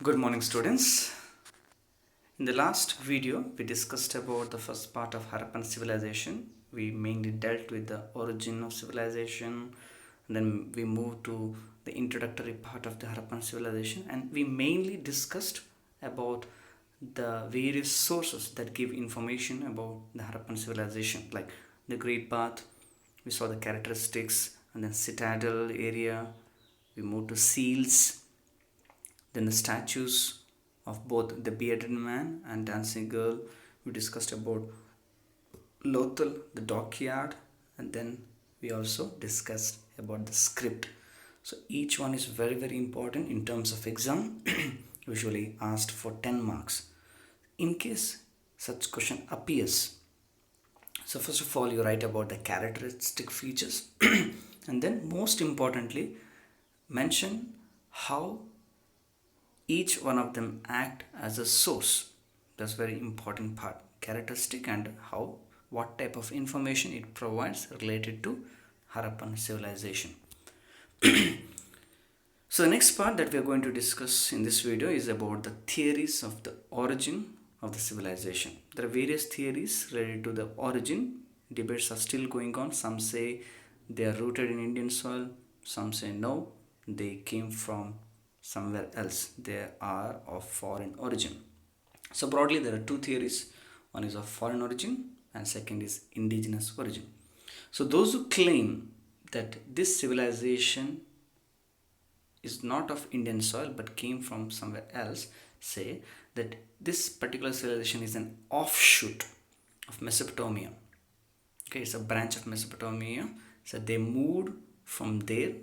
Good morning, students. In the last video, we discussed about the first part of Harappan civilization. We mainly dealt with the origin of civilization, and then we moved to the introductory part of the Harappan civilization, and we mainly discussed about the various sources that give information about the Harappan civilization, like the Great Bath. We saw the characteristics, and then citadel area. We moved to seals, then the statues of both the bearded man and dancing girl. We discussed about Lothal, the dockyard, and then we also discussed about the script. So each one is very important in terms of exam, usually asked for 10 marks. In case such question appears, so first of all you write about the characteristic features and then most importantly mention how each one of them act as a source. That's very important part, characteristic and how what type of information it provides related to Harappan civilization. So the next part that we are going to discuss in this video is about the theories of the origin of the civilization. There are various theories related to the origin. Debates are still going on. Some say they are rooted in Indian soil, some say no, they came from somewhere else, they are of foreign origin. So broadly there are two theories, one is of foreign origin and second is indigenous origin. So those who claim that this civilization is not of Indian soil but came from somewhere else say that this particular civilization is an offshoot of Mesopotamia. Okay, it's a branch of Mesopotamia. So they moved from there,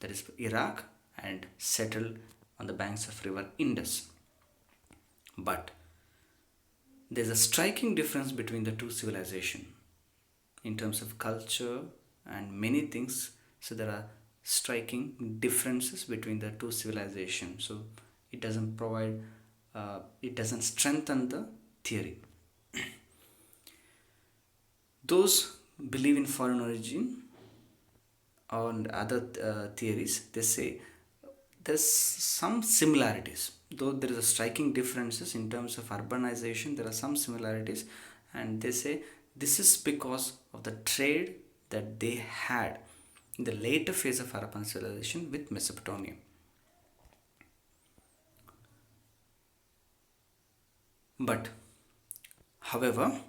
that is Iraq, and settled on the banks of river Indus. But there's a striking difference between the two civilizations in terms of culture and many things. So there are striking differences between the two civilizations. So it doesn't provide, it doesn't strengthen the theory. Those believe in foreign origin and other theories, they say there's some similarities, though there is a striking differences in terms of urbanization. There are some similarities, and they say this is because of the trade that they had in the later phase of Harappan civilization with Mesopotamia. But however,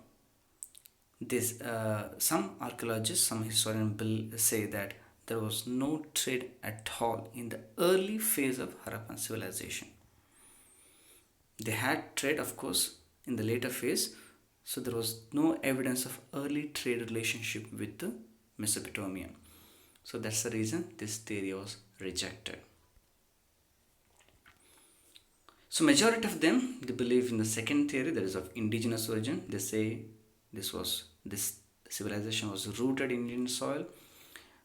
this some archaeologists, some historians say that there was no trade at all in the early phase of Harappan civilization. They had trade, of course, in the later phase, so there was no evidence of early trade relationship with the Mesopotamia. So that's the reason this theory was rejected. So majority of them, they believe in the second theory, that is of indigenous origin. They say this civilization was rooted in Indian soil.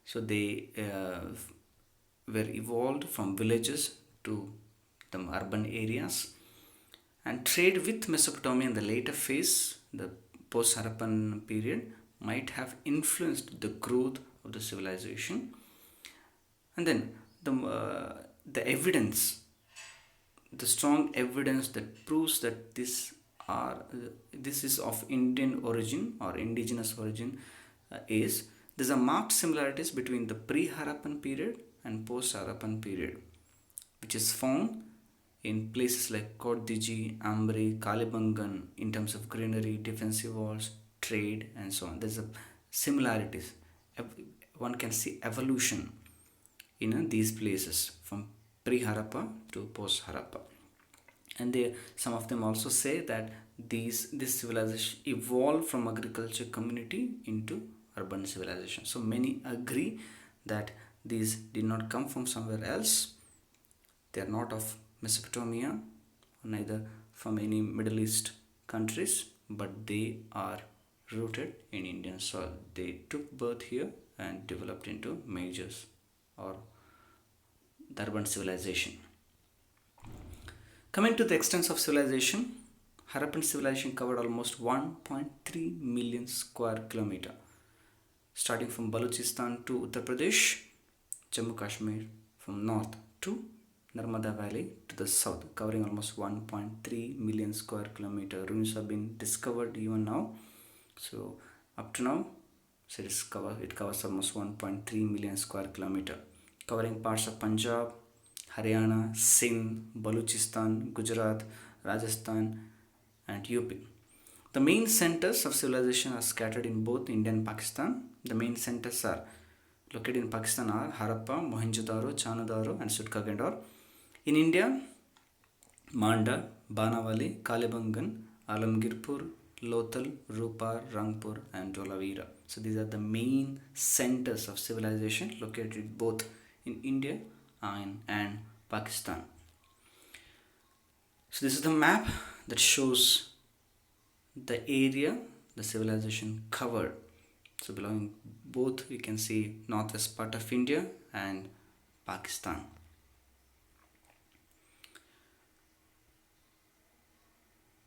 So they were evolved from villages to the urban areas, and trade with Mesopotamia in the later phase, the post-Harappan period, might have influenced the growth of the civilization. And then the evidence, the strong evidence that proves that this is of Indian origin or indigenous origin is there's a marked similarities between the pre-Harappan period and post-Harappan period, which is found in places like Kodiji, Ambri, Kalibangan in terms of greenery, defensive walls, trade, and so on. There's a similarities. One can see evolution in these places from pre-Harappa to post-Harappa. And some of them also say that this civilization evolved from agriculture community into urban civilization. So many agree that these did not come from somewhere else. They are not of Mesopotamia, neither from any Middle East countries, but they are rooted in Indian soil. They took birth here and developed into majors or the urban civilization. Coming to the extents of civilization, Harappan civilization covered almost 1.3 million square kilometer, starting from Balochistan to Uttar Pradesh, Jammu Kashmir from north to Narmada Valley to the south, covering almost 1.3 million square kilometer. Ruins have been discovered even now. So up to now, so it covers almost 1.3 million square kilometer, covering parts of Punjab, Haryana, Sindh, Baluchistan, Gujarat, Rajasthan, and UP. The main centers of civilization are scattered in both India and Pakistan. The main centers are located in Pakistan are Harappa, Mohenjo-daro, Chanudaro, and Sutkagendor. In India, Manda, Banawali, Kalibangan, Alamgirpur, Lothal, Rupar, Rangpur, and Dholavira. So these are the main centers of civilization located both in India and Pakistan. So this is the map that shows the area the civilization covered. So belonging both, we can see northwest part of India and Pakistan.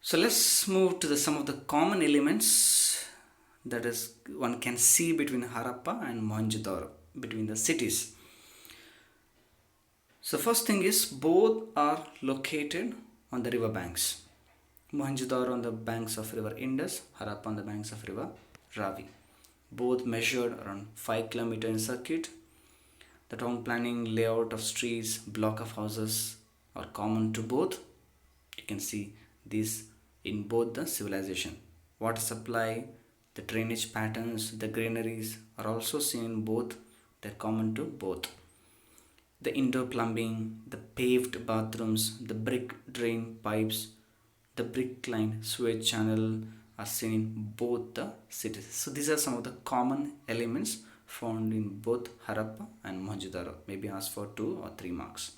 So let's move to some of the common elements that is one can see between Harappa and Mohenjo-daro, between the cities. So first thing is both are located on the river banks. Mohenjo-daro on the banks of river Indus, Harappa on the banks of river Ravi. Both measured around 5 km in circuit. The town planning, layout of streets, block of houses are common to both. You can see this in both the civilization. Water supply, the drainage patterns, the greeneries are also seen in both. They're common to both. The indoor plumbing, the paved bathrooms, the brick drain pipes, the brick lined sewage channel are seen in both the cities. So these are some of the common elements found in both Harappa and Mohenjo-daro. Maybe asked for 2 or 3 marks.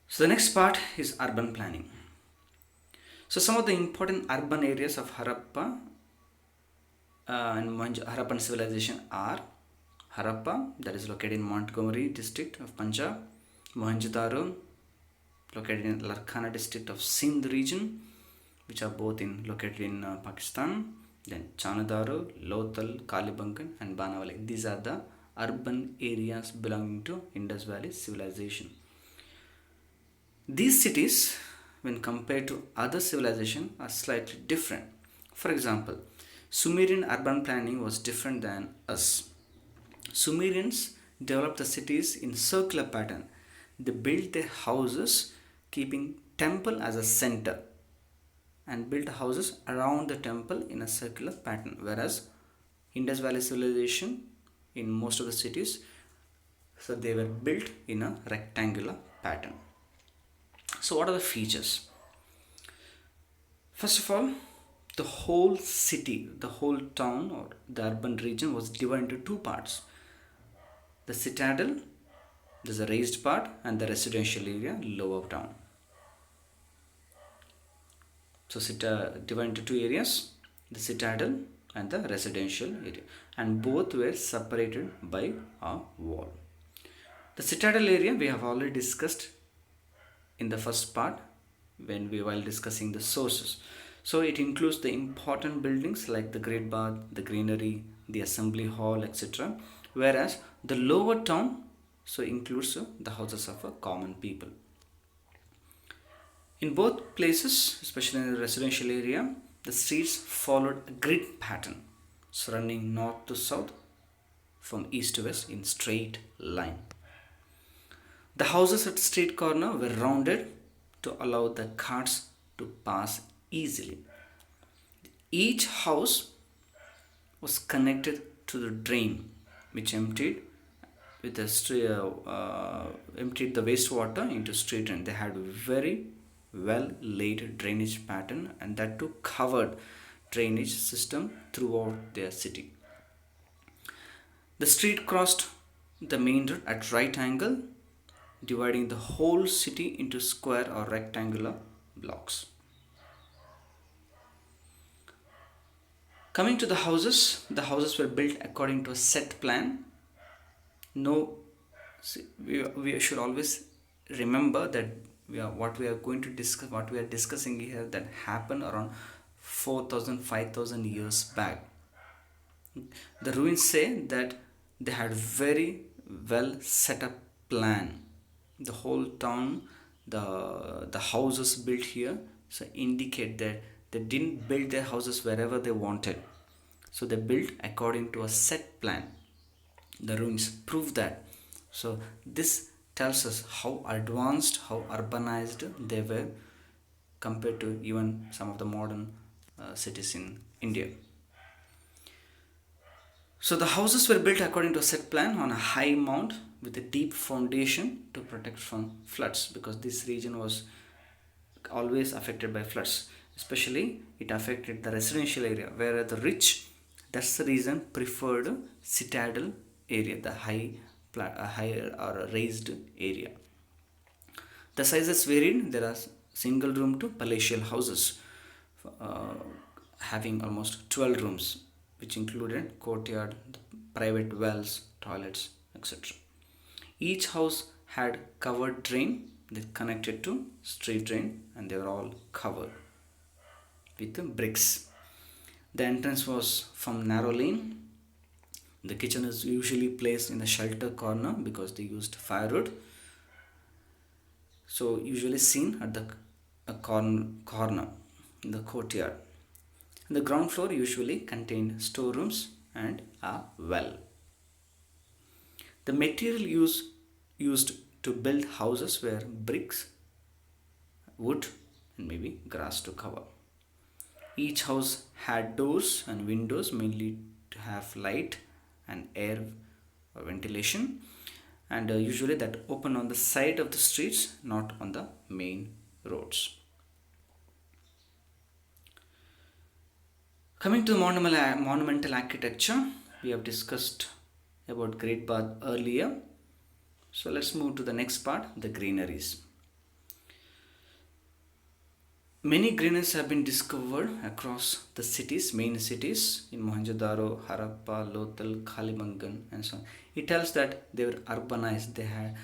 So the next part is urban planning. So some of the important urban areas of Harappa and Harappan civilization are Harappa, that is located in Montgomery district of Punjab, Mohenjo-daro, located in Larkana district of Sindh region, which are both located in Pakistan. Then Chanudaro, Lothal, Kalibangan, and Banawali. These are the urban areas belonging to Indus Valley civilization. These cities, when compared to other civilization, are slightly different. For example, Sumerian urban planning was different than us. Sumerians developed the cities in circular pattern. They built their houses keeping temple as a center and built houses around the temple in a circular pattern, whereas Indus Valley civilization in most of the cities, so they were built in a rectangular pattern. So what are the features? First of all, the whole city, the whole town or the urban region was divided into 2 parts. The citadel, there's a raised part, and the residential area lower down. So divided into 2 areas, the citadel and the residential area, and both were separated by a wall. The citadel area we have already discussed in the first part while discussing the sources. So it includes the important buildings like the Great Bath, the Greenery, the Assembly Hall, etc. Whereas the lower town includes the houses of common people. In both places, especially in the residential area, the streets followed a grid pattern, running north to south from east to west in straight line. The houses at street corner were rounded to allow the carts to pass easily. Each house was connected to the drain, which emptied the wastewater into street drain. They had a very well laid drainage pattern, and that too covered drainage system throughout their city. The street crossed the main road at right angle, dividing the whole city into square or rectangular blocks. Coming to the houses were built according to a set plan. We should always remember that what we are discussing here, that happened around 4,000 5,000 years back. The ruins say that they had very well set up plan. The whole town, the houses built here, so indicate that they didn't build their houses wherever they wanted. So they built according to a set plan. The ruins prove that. So this tells us how advanced, how urbanized they were compared to even some of the modern cities in India. So the houses were built according to a set plan on a high mound with a deep foundation to protect from floods, because this region was always affected by floods. Especially it affected the residential area, where the rich, that's the reason, preferred citadel area, the higher or raised area. The sizes varied. There are single room to palatial houses uh, having almost 12 rooms, which included courtyard, private wells, toilets, etc. Each house had covered drain that connected to street drain, and they were all covered with bricks. The entrance was from narrow lane. The kitchen is usually placed in the shelter corner because they used firewood. So usually seen at the corner in the courtyard. The ground floor usually contained storerooms and a well. The material used to build houses were bricks, wood, and maybe grass to cover. Each house had doors and windows, mainly to have light and air or ventilation, and usually that open on the side of the streets, not on the main roads. Coming to the monumental architecture, we have discussed about Great Bath earlier. So let's move to the next part, the greeneries. Many greeneries have been discovered across the cities, main cities in Mohenjo-daro, Harappa, Lothal, Kalibangan, and so on. It tells that they were urbanized, they had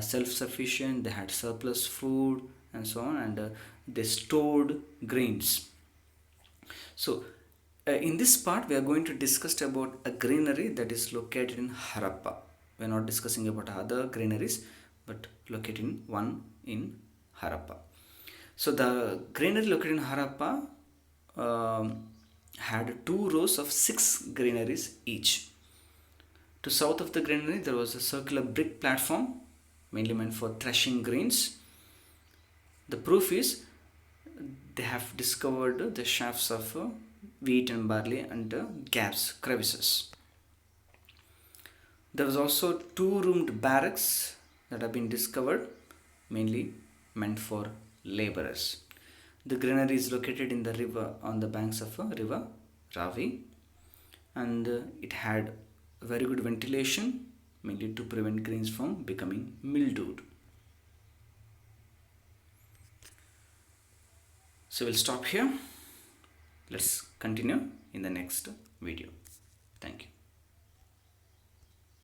self-sufficient, they had surplus food, and so on, and they stored grains. So in this part, we are going to discuss about a greenery that is located in Harappa. We are not discussing about other greeneries, but located in one in Harappa. So the granary located in Harappa had two rows of 6 granaries each. To south of the granary, there was a circular brick platform, mainly meant for threshing grains. The proof is they have discovered the shafts of wheat and barley under gaps, crevices. There was also 2-roomed barracks that have been discovered, mainly meant for laborers. The granary is located in the river, on the banks of a river Ravi, and it had very good ventilation, mainly to prevent grains from becoming mildewed. So we'll stop here. Let's continue in the next video. Thank you.